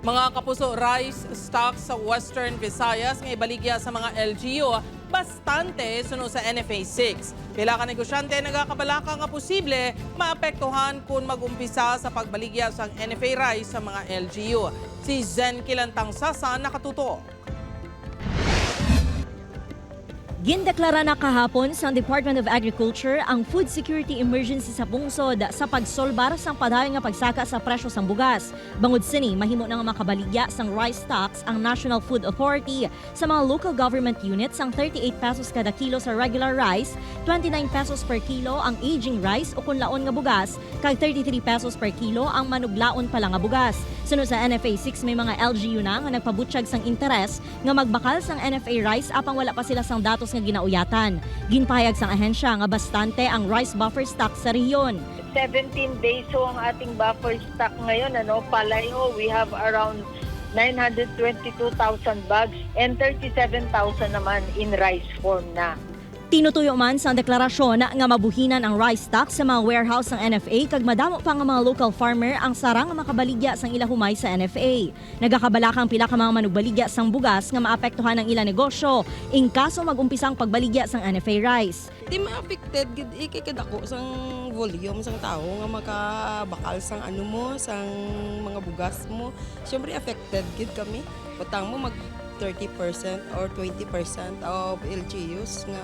Mga kapuso, rice stocks sa Western Visayas ng ibaligya sa mga LGU bastante suno sa NFA 6. Pila ka negosyante nagakabalaka nga posible maapektuhan kung mag-umpisa sa pagbaligya sa NFA rice sa mga LGU. Si Zen Kilantang Sasa nakatuto. Gindeklara na kahapon sa Department of Agriculture ang food security emergency sa bungsod sa pagsolbar sang padayon nga pagsaka sa presyo sang bugas. Bangod sini, mahimo na nga makabaligya sang rice stocks ang National Food Authority sa mga local government units ang 38 pesos kada kilo sa regular rice, 29 pesos per kilo ang aging rice o kunlaon nga bugas, kag 33 pesos per kilo ang manuglaon pa lang nga bugas. Sunod sa NFA 6 may mga LGU na nga nagpabutyag sang interes nga magbakal sang NFA rice apang wala pa sila sang datos nga ginauyatan. Ginpahayag sang ahensya nga bastante ang rice buffer stock sa rehiyon. 17 days ho ang ating buffer stock ngayon. Palay ho, we have around 922,000 bags and 37,000 naman in rice form na. Tinutuyo man sa deklarasyon nga mabuhinan ang rice stock sa mga warehouse ng NFA kag madamo pa nga mga local farmer ang sarang nga makabaligya sang ila humay sa NFA. Nagakabalakang pila ka mga manugbaligya sang bugas nga maapektuhan ang ila negosyo in kaso mag-umpisang pagbaligya sang NFA rice. Di ma-affected gid kay kadako sang volume sang tao nga makabakal sang ano mo, sang mga bugas mo. Syempre affected gid kami. Utang mo mag 30% or 20% of LGUs nga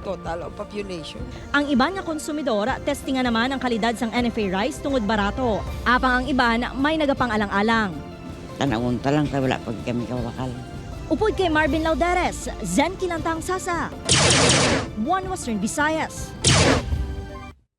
total of population. Ang iban nga konsumidor, testingan naman ang kalidad sang NFA rice tungod barato. Apang ang iban may nagapang-alang-alang. Tanawon ta lang kay wala pag kami kawakal. Upod kay Marvin Lauderes, Zen Kilantang Sasa, One Western Visayas.